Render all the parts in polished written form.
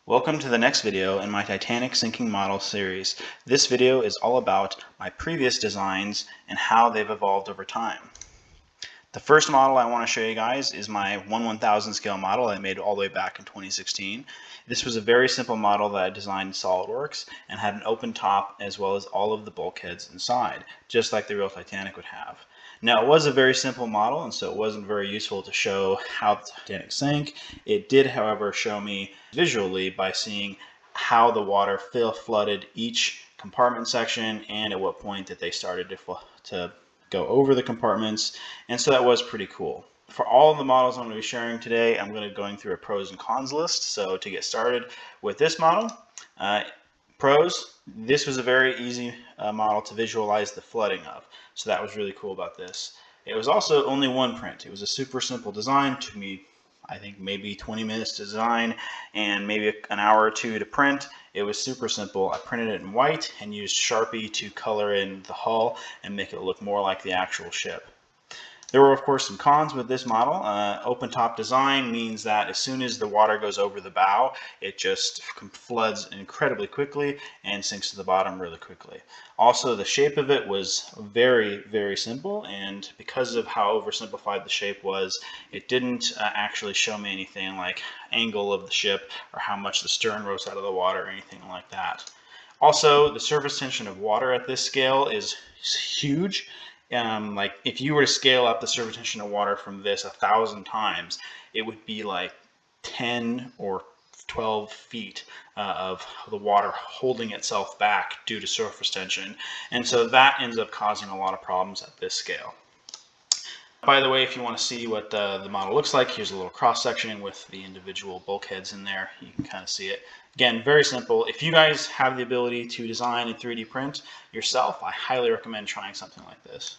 Welcome to the next video in my Titanic sinking model series. This video is all about my previous designs and how they've evolved over time. The first model I want to show you guys is my 1/1000 scale model I made all the way back in 2016. This was a very simple model that I designed in SolidWorks and had an open top as well as all of the bulkheads inside, just like the real Titanic would have. Now, it was a very simple model, and so it wasn't very useful to show how the Titanic sank. It did, however, show me visually by seeing how the water flooded each compartment section and at what point that they started to go over the compartments, and so that was pretty cool. For all of the models I'm going to be sharing today, I'm going to be going through a pros and cons list. So to get started with this model, pros, this was a very easy model to visualize the flooding of. So that was really cool about this. It was also only one print. It was a super simple design. It took me, I think, maybe 20 minutes to design and maybe an hour or two to print. It was super simple. I printed it in white and used Sharpie to color in the hull and make it look more like the actual ship. There were, of course, some cons with this model. Open top design means that as soon as the water goes over the bow, it just floods incredibly quickly and sinks to the bottom really quickly. Also, the shape of it was very, very simple, and because of how oversimplified the shape was, it didn't actually show me anything like angle of the ship or how much the stern rose out of the water or anything like that. Also, the surface tension of water at this scale is huge. Like if you were to scale up the surface tension of water from this 1,000 times, it would be like 10 or 12 feet of the water holding itself back due to surface tension. And so that ends up causing a lot of problems at this scale. By the way, if you want to see what the model looks like, here's a little cross section with the individual bulkheads in there. You can kind of see it. Again, very simple. If you guys have the ability to design and 3D print yourself, I highly recommend trying something like this.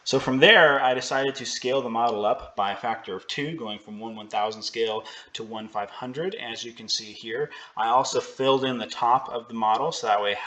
So from there, I decided to scale the model up by a factor of 2, going from 1/1000 scale to 1/500. As you can see here, I also filled in the top of the model so that way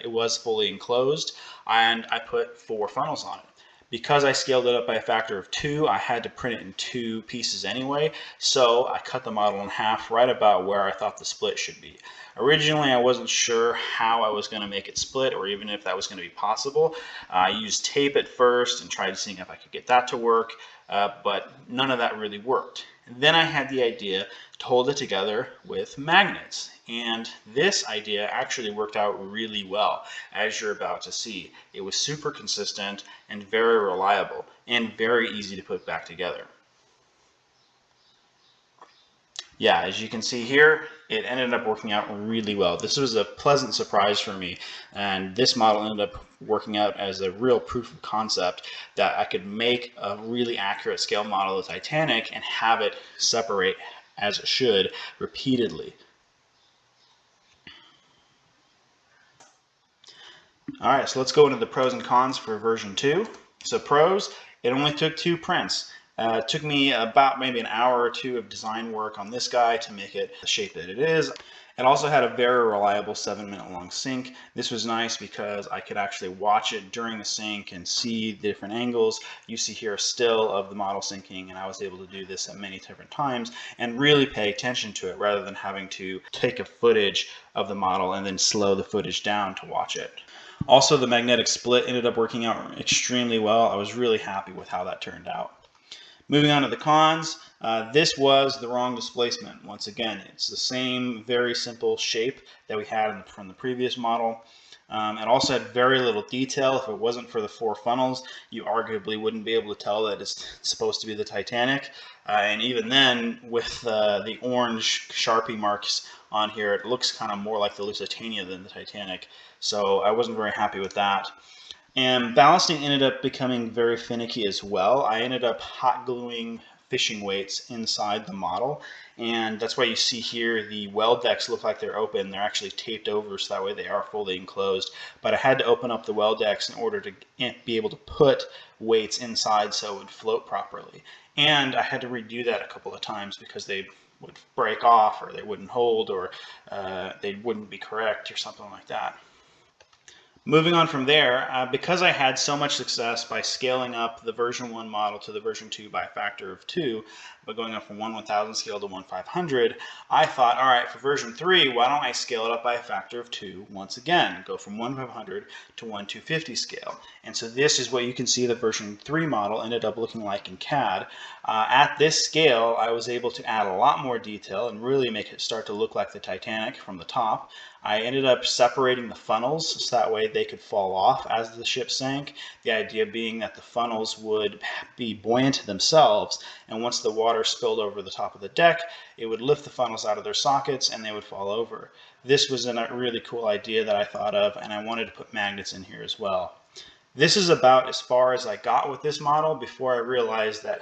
it was fully enclosed, and I put 4 funnels on it. Because I scaled it up by a factor of 2, I had to print it in 2 pieces anyway, so I cut the model in half right about where I thought the split should be. Originally, I wasn't sure how I was going to make it split or even if that was going to be possible. I used tape at first and tried seeing if I could get that to work, but none of that really worked. And then I had the idea to hold it together with magnets. And this idea actually worked out really well, as you're about to see. It was super consistent and very reliable and very easy to put back together. Yeah, as you can see here, it ended up working out really well. This was a pleasant surprise for me, and this model ended up working out as a real proof of concept that I could make a really accurate scale model of the Titanic and have it separate as it should repeatedly. All right, so let's go into the pros and cons for version 2. So pros, it only took 2 prints. It took me about maybe an hour or 2 of design work on this guy to make it the shape that it is. It also had a very reliable 7-minute long sink. This was nice because I could actually watch it during the sink and see the different angles. You see here a still of the model sinking, and I was able to do this at many different times and really pay attention to it rather than having to take a footage of the model and then slow the footage down to watch it. Also, the magnetic split ended up working out extremely well. I was really happy with how that turned out. Moving on to the cons, this was the wrong displacement. Once again, it's the same very simple shape that we had from the previous model. It also had very little detail. If it wasn't for the 4 funnels, you arguably wouldn't be able to tell that it's supposed to be the Titanic. And even then, with the orange Sharpie marks on here, it looks kind of more like the Lusitania than the Titanic. So I wasn't very happy with that. And ballasting ended up becoming very finicky as well. I ended up hot gluing fishing weights inside the model, and that's why you see here the weld decks look like they're open. They're actually taped over so that way they are fully enclosed, but I had to open up the weld decks in order to be able to put weights inside so it would float properly. And I had to redo that a couple of times because they would break off, or they wouldn't hold, or they wouldn't be correct or something like that. Moving on from there, because I had so much success by scaling up the version 1 model to the version 2 by a factor of 2, by going up from 1/1000 scale to 1/500, I thought, all right, for version 3, why don't I scale it up by a factor of 2 once again, go from 1/500 to 1/250 scale. And so this is what you can see the version 3 model ended up looking like in CAD. At this scale, I was able to add a lot more detail and really make it start to look like the Titanic from the top. I ended up separating the funnels so that way they could fall off as the ship sank. The idea being that the funnels would be buoyant themselves, and once the water spilled over the top of the deck, it would lift the funnels out of their sockets and they would fall over. This was a really cool idea that I thought of, and I wanted to put magnets in here as well. This is about as far as I got with this model before I realized that,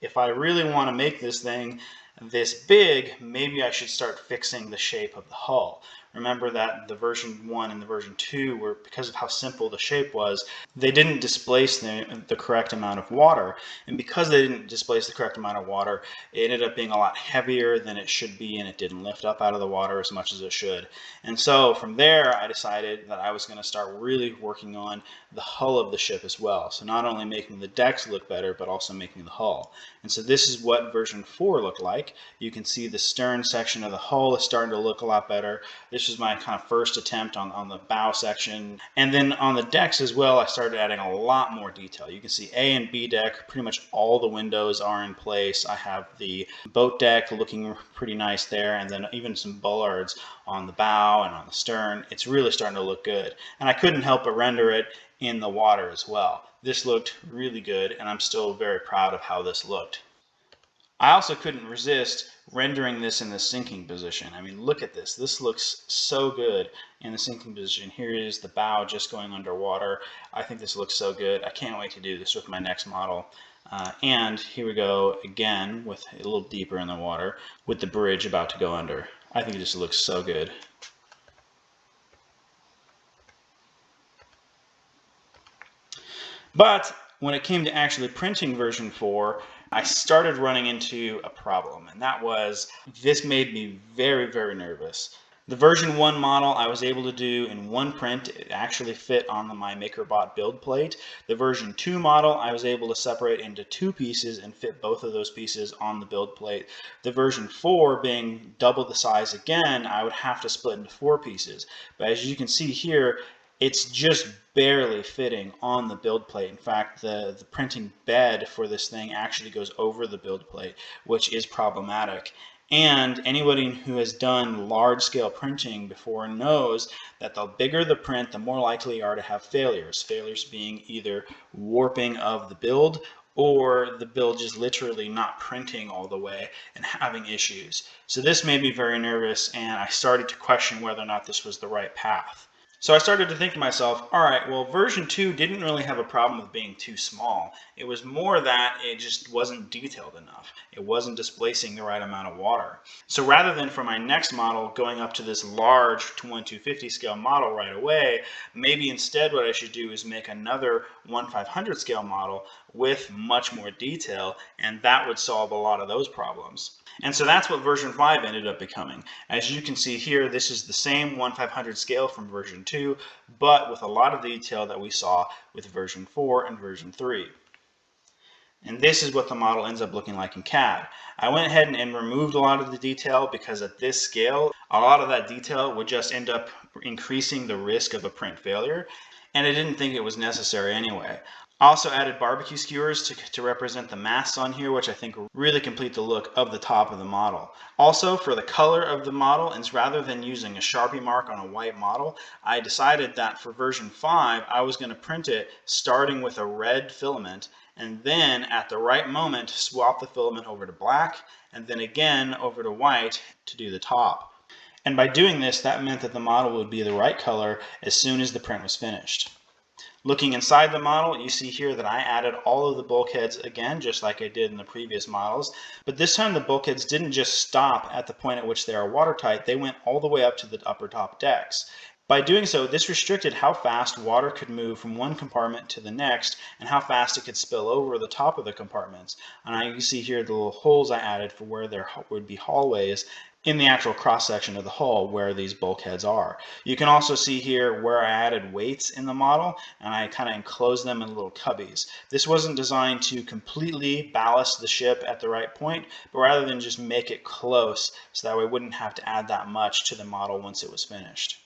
if I really want to make this thing this big, maybe I should start fixing the shape of the hull. Remember that the version 1 and the version 2 were, because of how simple the shape was, they didn't displace the correct amount of water. And because they didn't displace the correct amount of water, it ended up being a lot heavier than it should be, and it didn't lift up out of the water as much as it should. And so from there, I decided that I was going to start really working on the hull of the ship as well. So not only making the decks look better, but also making the hull. And so this is what version 4 looked like. You can see the stern section of the hull is starting to look a lot better. This was my kind of first attempt on the bow section. And then on the decks as well, I started adding a lot more detail. You can see A and B deck, pretty much all the windows are in place. I have the boat deck looking pretty nice there, and then even some bollards on the bow and on the stern. It's really starting to look good. And I couldn't help but render it in the water as well. This looked really good, and I'm still very proud of how this looked. I also couldn't resist rendering this in the sinking position. I mean, look at this. This looks so good in the sinking position. Here is the bow just going underwater. I think this looks so good. I can't wait to do this with my next model. And here we go again with a little deeper in the water with the bridge about to go under. I think it just looks so good. But when it came to actually printing version 4, I started running into a problem, and that was this made me very, very nervous. The version 1 model I was able to do in one print. It actually fit on my MakerBot build plate. The version 2 model I was able to separate into 2 pieces and fit both of those pieces on the build plate. The version 4 being double the size again, I would have to split into 4 pieces. But as you can see here, it's just barely fitting on the build plate. In fact, the printing bed for this thing actually goes over the build plate, which is problematic. And anybody who has done large-scale printing before knows that the bigger the print, the more likely you are to have failures. Failures being either warping of the build or the build just literally not printing all the way and having issues. So this made me very nervous, and I started to question whether or not this was the right path. So I started to think to myself, all right, well, version 2 didn't really have a problem with being too small. It was more that it just wasn't detailed enough. It wasn't displacing the right amount of water. So rather than for my next model going up to this large 1/250 scale model right away, maybe instead what I should do is make another 1/500 scale model with much more detail, and that would solve a lot of those problems. And so that's what version 5 ended up becoming. As you can see here, this is the same 1/500 scale from version 2, but with a lot of detail that we saw with version 4 and version 3. And this is what the model ends up looking like in CAD. I went ahead and removed a lot of the detail because at this scale, a lot of that detail would just end up increasing the risk of a print failure, and I didn't think it was necessary anyway. I also added barbecue skewers to represent the masts on here, which I think really complete the look of the top of the model. Also, for the color of the model, and rather than using a Sharpie mark on a white model, I decided that for version 5, I was going to print it starting with a red filament, and then at the right moment, swap the filament over to black, and then again over to white to do the top. And by doing this, that meant that the model would be the right color as soon as the print was finished. Looking inside the model, you see here that I added all of the bulkheads again, just like I did in the previous models. But this time the bulkheads didn't just stop at the point at which they are watertight, they went all the way up to the upper top decks. By doing so, this restricted how fast water could move from one compartment to the next and how fast it could spill over the top of the compartments. And you can see here the little holes I added for where there would be hallways in the actual cross-section of the hull where these bulkheads are. You can also see here where I added weights in the model, and I kind of enclosed them in little cubbies. This wasn't designed to completely ballast the ship at the right point, but rather than just make it close, so that way I wouldn't have to add that much to the model once it was finished.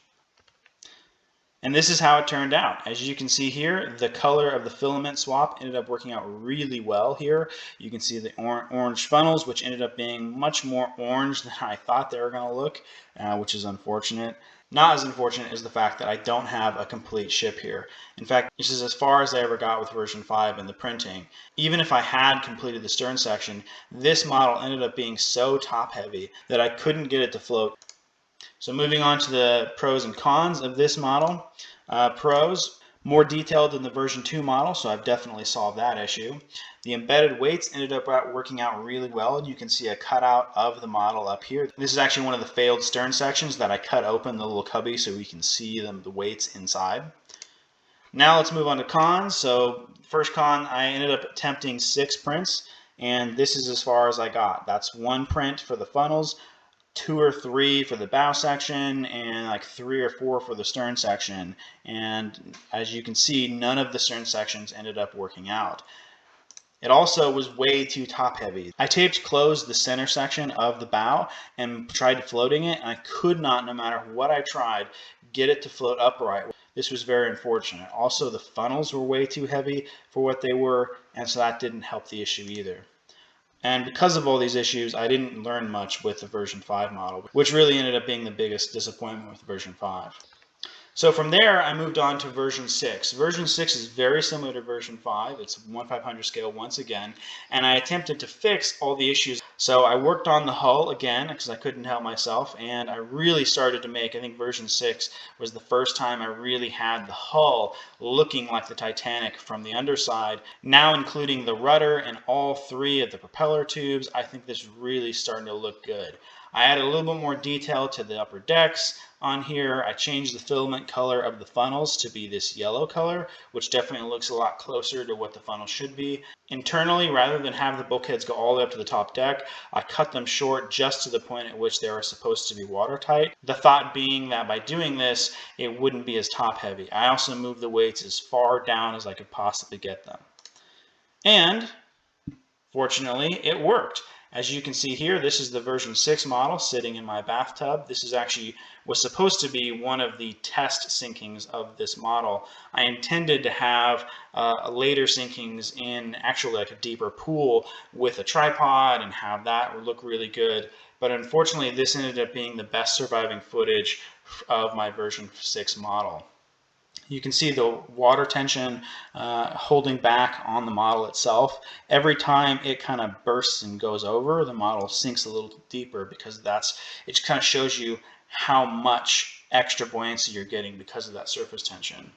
And this is how it turned out. As you can see here, the color of the filament swap ended up working out really well here. You can see the orange funnels, which ended up being much more orange than I thought they were going to look, which is unfortunate. Not as unfortunate as the fact that I don't have a complete ship here. In fact, this is as far as I ever got with version 5 in the printing. Even if I had completed the stern section, this model ended up being so top heavy that I couldn't get it to float. So moving on to the pros and cons of this model. Pros, more detailed than the version 2 model, so I've definitely solved that issue. The embedded weights ended up working out really well. You can see a cutout of the model up here. This is actually one of the failed stern sections that I cut open the little cubby so we can see the weights inside. Now let's move on to cons. So first con, I ended up attempting 6 prints, and this is as far as I got. That's 1 print for the funnels, 2 or 3 for the bow section, and like 3 or 4 for the stern section. And as you can see, none of the stern sections ended up working out. It also was way too top heavy. I taped closed the center section of the bow and tried floating it, and I could not, no matter what I tried, get it to float upright. This was very unfortunate. Also, the funnels were way too heavy for what they were, and so that didn't help the issue either. And because of all these issues, I didn't learn much with the version 5 model, which really ended up being the biggest disappointment with version 5. So from there, I moved on to version 6. Version 6 is very similar to version 5. It's 1/500 scale once again, and I attempted to fix all the issues. So I worked on the hull again because I couldn't help myself, and I really started to make, I think version 6 was the first time I really had the hull looking like the Titanic from the underside. Now including the rudder and all 3 of the propeller tubes, I think this is really starting to look good. I added a little bit more detail to the upper decks on here. I changed the filament color of the funnels to be this yellow color, which definitely looks a lot closer to what the funnel should be. Internally, rather than have the bulkheads go all the way up to the top deck, I cut them short just to the point at which they are supposed to be watertight. The thought being that by doing this, it wouldn't be as top heavy. I also moved the weights as far down as I could possibly get them. And fortunately, it worked. As you can see here, this is the version 6 model sitting in my bathtub. This was supposed to be one of the test sinkings of this model. I intended to have later sinkings in actually like a deeper pool with a tripod and have that look really good. But unfortunately, this ended up being the best surviving footage of my version 6 model. You can see the water tension holding back on the model itself. Every time it kind of bursts and goes over, the model sinks a little deeper because it kind of shows you how much extra buoyancy you're getting because of that surface tension.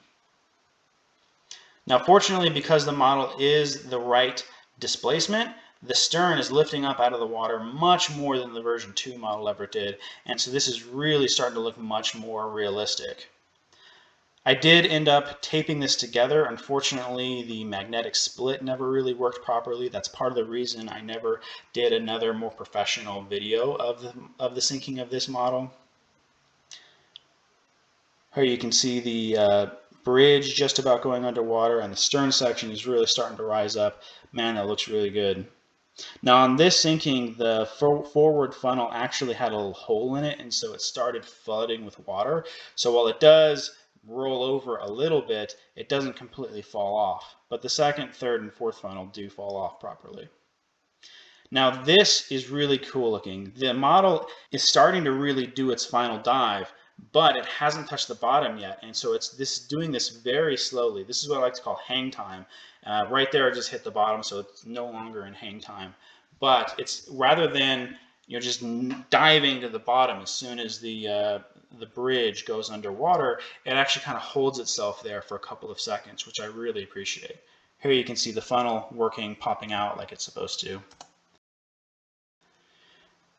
Now, fortunately, because the model is the right displacement, the stern is lifting up out of the water much more than the version 2 model ever did, and so this is really starting to look much more realistic. I did end up taping this together. Unfortunately, the magnetic split never really worked properly. That's part of the reason I never did another more professional video of the sinking of this model. Here you can see the bridge just about going underwater, and the stern section is really starting to rise up. Man, that looks really good. Now on this sinking, the forward funnel actually had a little hole in it, and so it started flooding with water. So while it does roll over a little bit, it doesn't completely fall off. But the second, third, and fourth funnel do fall off properly. Now this is really cool looking. The model is starting to really do its final dive, but it hasn't touched the bottom yet, and so it's doing this very slowly. This is what I like to call hang time. Right there, I just hit the bottom, so it's no longer in hang time. But it's rather than just diving to the bottom as soon as the bridge goes underwater, it actually kind of holds itself there for a couple of seconds, which I really appreciate. Here you can see the funnel working, popping out like it's supposed to.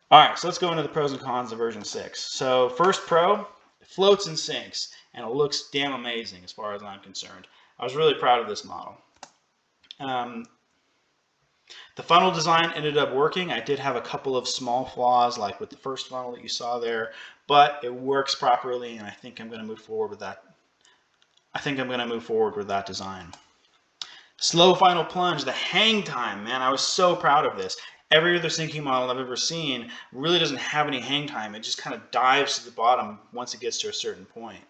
All right, so let's go into the pros and cons of version 6. So first pro, it floats and sinks, and it looks damn amazing as far as I'm concerned. I was really proud of this model. The funnel design ended up working. I did have a couple of small flaws, like with the first funnel that you saw there, but it works properly, and I think I'm going to move forward with that. Design. Slow final plunge, the hang time, man, I was so proud of this. Every other sinking model I've ever seen really doesn't have any hang time. It just kind of dives to the bottom once it gets to a certain point.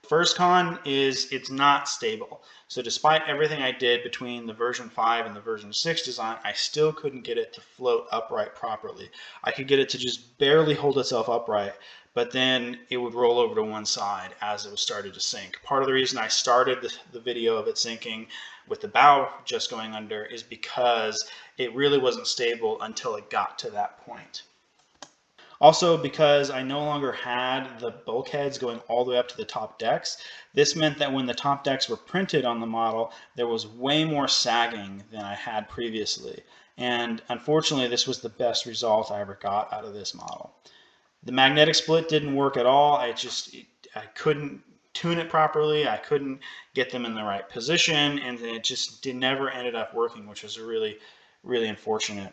First con is it's not stable. So despite everything I did between the version 5 and the version 6 design, I still couldn't get it to float upright properly. I could get it to just barely hold itself upright, but then it would roll over to one side as it was started to sink. Part of the reason I started the video of it sinking with the bow just going under is because it really wasn't stable until it got to that point. Also, because I no longer had the bulkheads going all the way up to the top decks, this meant that when the top decks were printed on the model, there was way more sagging than I had previously. And unfortunately, this was the best result I ever got out of this model. The magnetic split didn't work at all. I couldn't tune it properly. I couldn't get them in the right position, and it just never ended up working, which was really, really unfortunate.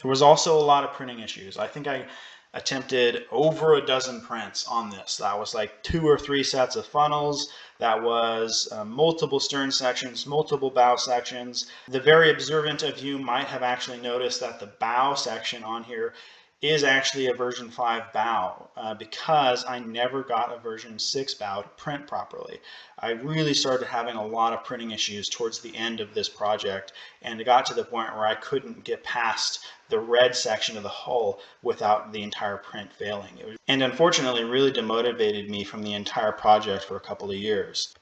There was also a lot of printing issues. I think I attempted over a dozen prints on this. That was like 2 or 3 sets of funnels. That was multiple stern sections, multiple bow sections. The very observant of you might have actually noticed that the bow section on here is actually a version 5 bow because I never got a version 6 bow to print properly. I really started having a lot of printing issues towards the end of this project, and it got to the point where I couldn't get past the red section of the hull without the entire print failing. And unfortunately really demotivated me from the entire project for a couple of years.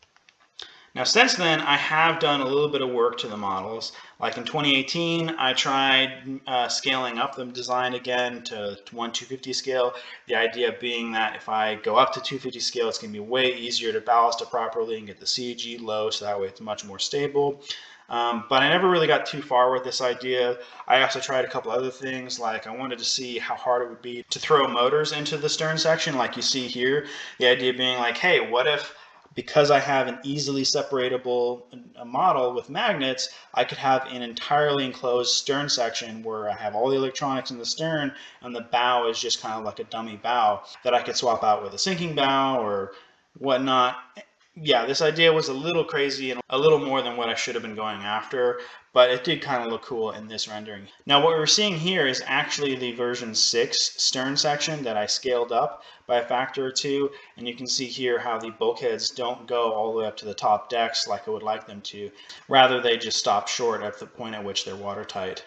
Now since then, I have done a little bit of work to the models. Like in 2018, I tried scaling up the design again to 1/250 scale. The idea being that if I go up to 250 scale, it's going to be way easier to ballast it properly and get the CG low, so that way it's much more stable. But I never really got too far with this idea. I also tried a couple other things, like I wanted to see how hard it would be to throw motors into the stern section like you see here. The idea being like, hey, what if because I have an easily separatable model with magnets, I could have an entirely enclosed stern section where I have all the electronics in the stern and the bow is just kind of like a dummy bow that I could swap out with a sinking bow or whatnot. Yeah, this idea was a little crazy and a little more than what I should have been going after, but it did kind of look cool in this rendering. Now what we're seeing here is actually the version 6 stern section that I scaled up by a factor or 2, and you can see here how the bulkheads don't go all the way up to the top decks like I would like them to. Rather, they just stop short at the point at which they're watertight.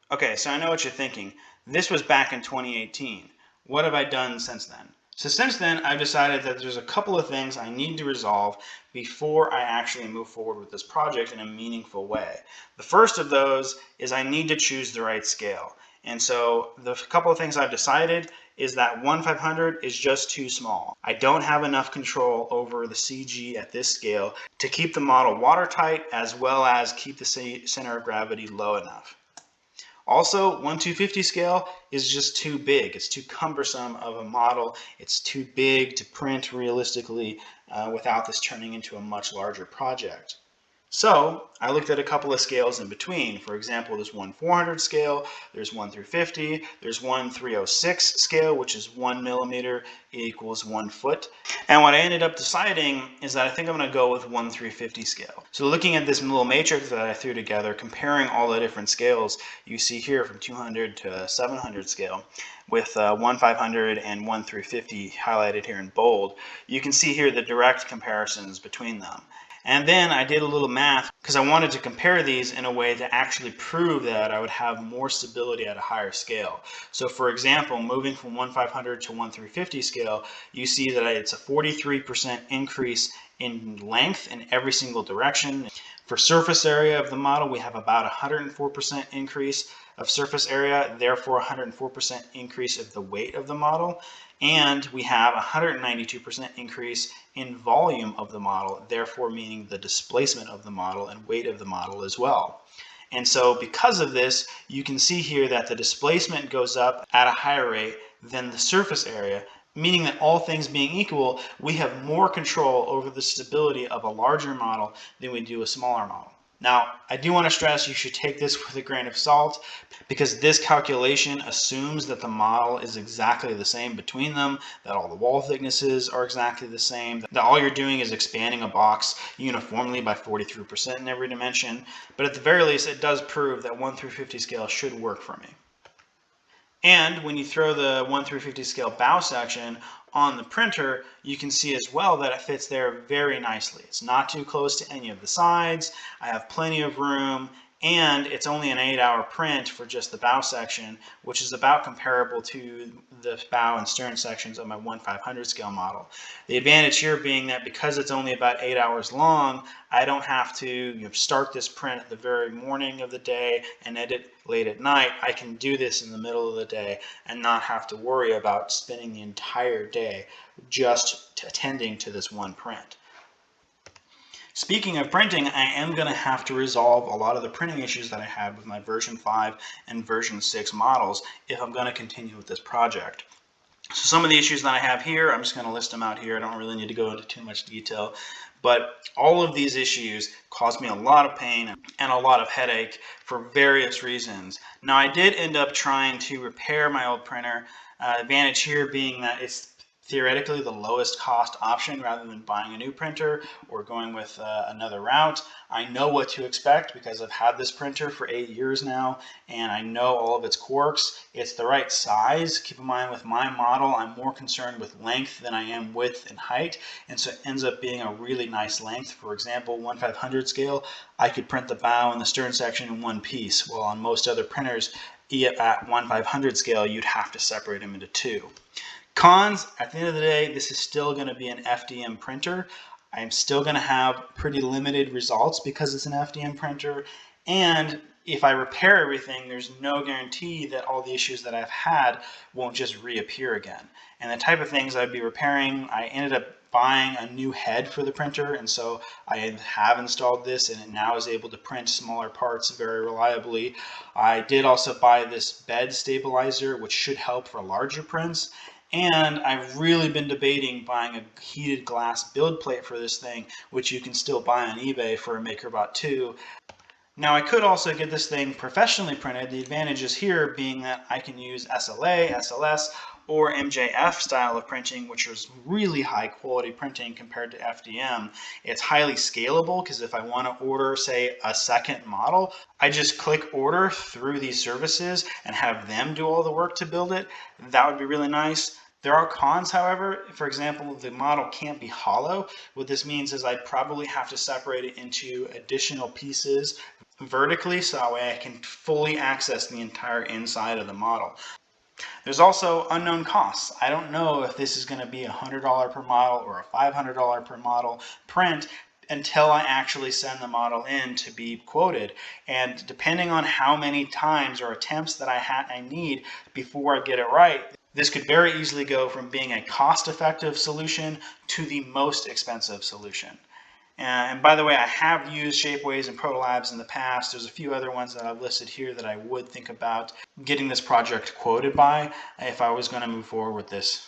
Okay, so I know what you're thinking. This was back in 2018. What have I done since then? So since then, I've decided that there's a couple of things I need to resolve before I actually move forward with this project in a meaningful way. The first of those is I need to choose the right scale. And so the couple of things I've decided is that 1/500 is just too small. I don't have enough control over the CG at this scale to keep the model watertight as well as keep the center of gravity low enough. Also, 1/250 scale is just too big. It's too cumbersome of a model. It's too big to print realistically without this turning into a much larger project. So I looked at a couple of scales in between. For example, there's 1/400 scale, there's 1/350, there's 1/306 scale, which is 1 millimeter equals 1 foot. And what I ended up deciding is that I think I'm going to go with 1/350 scale. So looking at this little matrix that I threw together, comparing all the different scales you see here from 200 to 700 scale, with 1/500 and 1/350 highlighted here in bold, you can see here the direct comparisons between them. And then I did a little math because I wanted to compare these in a way to actually prove that I would have more stability at a higher scale. So for example, moving from 1/500 to 1/350 scale, you see that it's a 43% increase in length in every single direction. For surface area of the model, we have about 104% increase of surface area, therefore 104% increase of the weight of the model. And we have 192% increase in volume of the model, therefore meaning the displacement of the model and weight of the model as well. And so because of this, you can see here that the displacement goes up at a higher rate than the surface area, meaning that all things being equal, we have more control over the stability of a larger model than we do a smaller model. Now, I do want to stress you should take this with a grain of salt because this calculation assumes that the model is exactly the same between them, that all the wall thicknesses are exactly the same, that all you're doing is expanding a box uniformly by 43% in every dimension. But at the very least, it does prove that 1 through 50 scale should work for me. And when you throw the 1 through 50 scale bow section on the printer, you can see as well that it fits there very nicely. It's not too close to any of the sides. I have plenty of room, and it's only an 8-hour print for just the bow section, which is about comparable to the bow and stern sections of my 1/500 scale model. The advantage here being that because it's only about 8 hours long, I don't have to start this print at the very morning of the day and edit late at night. I can do this in the middle of the day and not have to worry about spending the entire day just attending to this one print. Speaking of printing, I am going to have to resolve a lot of the printing issues that I had with my version 5 and version 6 models if I'm going to continue with this project. So some of the issues that I have here, I'm just going to list them out here. I don't really need to go into too much detail, but all of these issues caused me a lot of pain and a lot of headache for various reasons. Now, I did end up trying to repair my old printer. Advantage here being that it's theoretically the lowest cost option rather than buying a new printer or going with another route. I know what to expect because I've had this printer for 8 years now and I know all of its quirks. It's the right size. Keep in mind with my model, I'm more concerned with length than I am width and height, and so it ends up being a really nice length. For example, 1/500 scale, I could print the bow and the stern section in one piece, while on most other printers at 1/500 scale, you'd have to separate them into two. Cons, at the end of the day, this is still going to be an FDM printer. I'm still going to have pretty limited results because it's an FDM printer. And if I repair everything, there's no guarantee that all the issues that I've had won't just reappear again. And the type of things I'd be repairing, I ended up buying a new head for the printer, and so I have installed this and it now is able to print smaller parts very reliably. I did also buy this bed stabilizer, which should help for larger prints. And I've really been debating buying a heated glass build plate for this thing, which you can still buy on eBay for a MakerBot 2. Now, I could also get this thing professionally printed. The advantages here being that I can use SLA, SLS, or MJF style of printing, which is really high quality printing compared to FDM. It's highly scalable because if I want to order, say, a second model, I just click order through these services and have them do all the work to build it. That would be really nice. There are cons, however. For example, the model can't be hollow. What this means is I'd probably have to separate it into additional pieces vertically so that way I can fully access the entire inside of the model. There's also unknown costs. I don't know if this is going to be a $100 per model or a $500 per model print until I actually send the model in to be quoted. And depending on how many times or attempts that I need before I get it right, this could very easily go from being a cost-effective solution to the most expensive solution. And by the way, I have used Shapeways and Protolabs in the past. There's a few other ones that I've listed here that I would think about getting this project quoted by if I was going to move forward with this.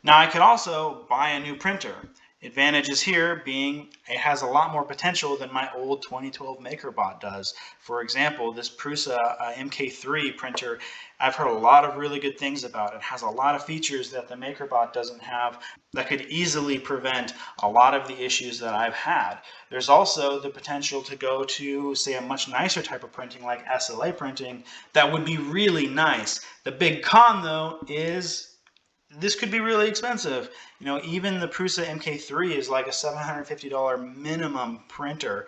Now, I could also buy a new printer. Advantages here being it has a lot more potential than my old 2012 MakerBot does. For example, this Prusa MK3 printer, I've heard a lot of really good things about. It has a lot of features that the MakerBot doesn't have that could easily prevent a lot of the issues that I've had. There's also the potential to go to, say, a much nicer type of printing like SLA printing that would be really nice. The big con, though, is this could be really expensive. You know, even the Prusa MK3 is like a $750 minimum printer,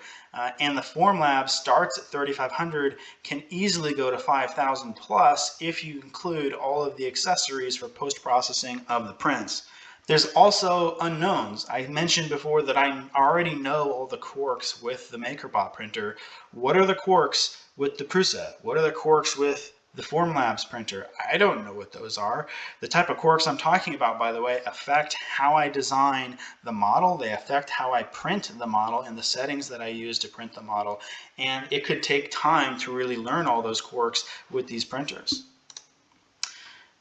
and the Formlabs starts at $3,500, can easily go to $5,000 plus if you include all of the accessories for post-processing of the prints. There's also unknowns. I mentioned before that I already know all the quirks with the MakerBot printer. What are the quirks with the Prusa? What are the quirks with the Formlabs printer? I don't know what those are. The type of quirks I'm talking about, by the way, affect how I design the model. They affect how I print the model and the settings that I use to print the model. And it could take time to really learn all those quirks with these printers.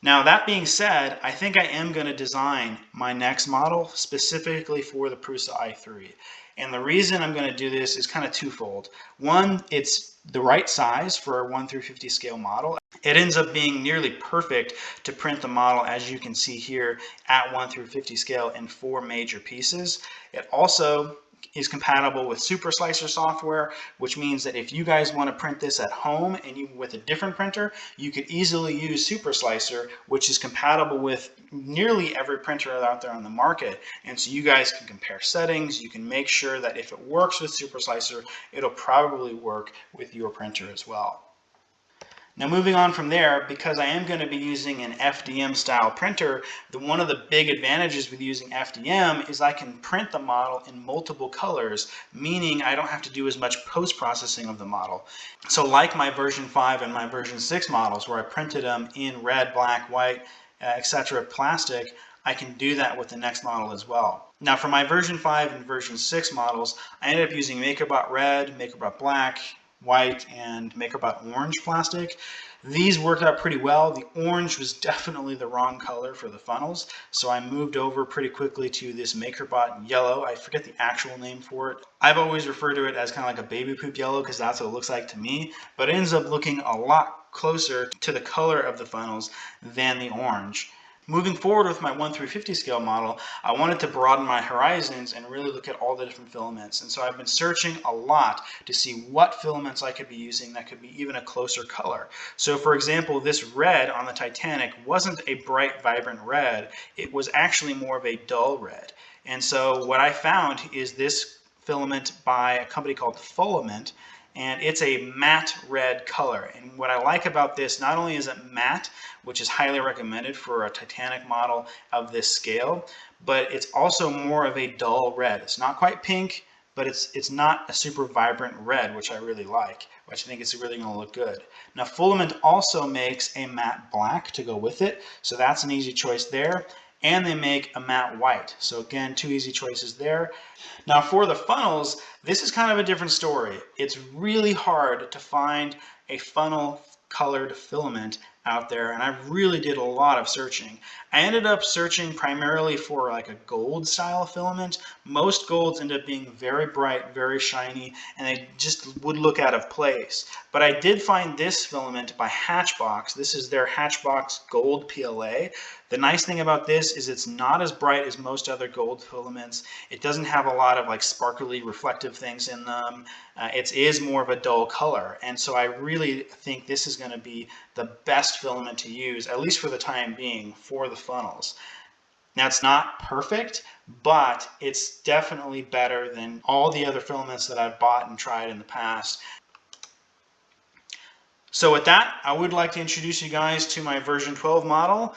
Now that being said, I think I am going to design my next model specifically for the Prusa i3. And the reason I'm going to do this is kind of twofold. One, it's the right size for a 1 through 50 scale model. It ends up being nearly perfect to print the model, as you can see here, at 1 through 50 scale in 4 major pieces. It also is compatible with Super Slicer software, which means that if you guys want to print this at home and you with a different printer, you could easily use Super Slicer, which is compatible with nearly every printer out there on the market. And so you guys can compare settings. You can make sure that if it works with Super Slicer, it'll probably work with your printer as well. Now moving on from there, because I am going to be using an FDM style printer, one of the big advantages with using FDM is I can print the model in multiple colors, meaning I don't have to do as much post-processing of the model. So like my version 5 and my version 6 models where I printed them in red, black, white, etc. plastic, I can do that with the next model as well. Now for my version 5 and version 6 models, I ended up using MakerBot Red, MakerBot Black, white, and MakerBot Orange plastic. These worked out pretty well. The orange was definitely the wrong color for the funnels, so I moved over pretty quickly to this MakerBot yellow. I forget the actual name for it. I've always referred to it as kind of like a baby poop yellow because that's what it looks like to me, but it ends up looking a lot closer to the color of the funnels than the orange. Moving forward with my 1 through 50 scale model, I wanted to broaden my horizons and really look at all the different filaments. And so I've been searching a lot to see what filaments I could be using that could be even a closer color. So for example, this red on the Titanic wasn't a bright, vibrant red. It was actually more of a dull red. And so what I found is this filament by a company called Filament, and it's a matte red color. And what I like about this, not only is it matte, which is highly recommended for a Titanic model of this scale, but it's also more of a dull red. It's not quite pink, but it's not a super vibrant red, which I really like, which I think is really going to look good. Now Filament also makes a matte black to go with it, so that's an easy choice there. And they make a matte white. So again, 2 easy choices there. Now for the funnels, this is kind of a different story. It's really hard to find a funnel colored filament out there, and I really did a lot of searching. I ended up searching primarily for like a gold style filament. Most golds end up being very bright, very shiny, and they just would look out of place. But I did find this filament by Hatchbox. This is their Hatchbox Gold PLA. The nice thing about this is it's not as bright as most other gold filaments. It doesn't have a lot of like sparkly reflective things in them. It is more of a dull color. And so I really think this is going to be the best filament to use, at least for the time being, for the funnels. Now it's not perfect, but it's definitely better than all the other filaments that I've bought and tried in the past. So with that, I would like to introduce you guys to my version 12 model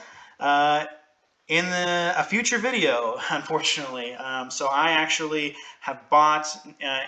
in a future video, unfortunately. So I actually have bought,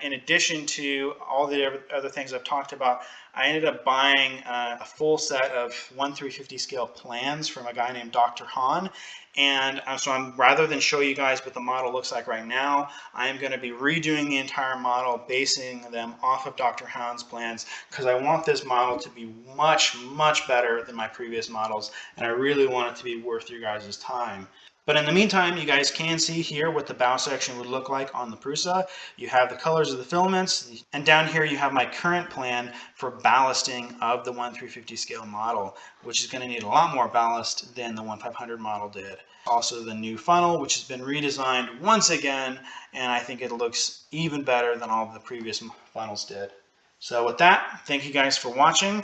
in addition to all the other things I've talked about, I ended up buying a full set of 1 through 50 scale plans from a guy named Dr. Han. And so rather than show you guys what the model looks like right now, I am going to be redoing the entire model, basing them off of Dr. Han's plans, because I want this model to be much, much better than my previous models, and I really want it to be worth your guys' time. But in the meantime, you guys can see here what the bow section would look like on the Prusa. You have the colors of the filaments, and down here you have my current plan for ballasting of the 1 through 50 scale model, which is going to need a lot more ballast than the 1500 model did. Also the new funnel, which has been redesigned once again, and I think it looks even better than all of the previous funnels did. So with that, thank you guys for watching.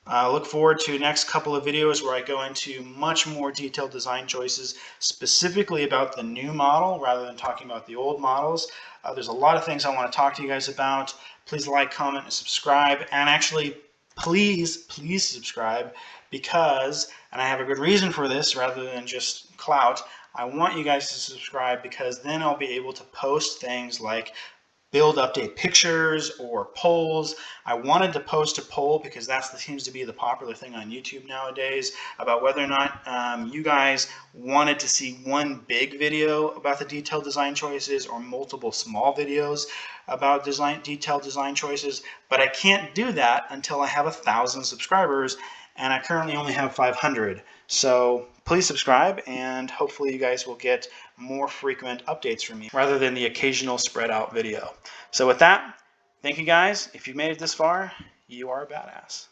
I look forward to the next couple of videos where I go into much more detailed design choices specifically about the new model rather than talking about the old models. There's a lot of things I want to talk to you guys about. Please like, comment, and subscribe. And actually, please subscribe, because, and I have a good reason for this rather than just clout, I want you guys to subscribe because then I'll be able to post things like build update pictures or polls. I wanted to post a poll because that seems to be the popular thing on YouTube nowadays about whether or not you guys wanted to see one big video about the detailed design choices or multiple small videos about detailed design choices, but I can't do that until I have 1,000 subscribers, and I currently only have 500. So please subscribe, and hopefully you guys will get more frequent updates from me rather than the occasional spread out video. So with that, thank you guys. If you've made it this far, you are a badass.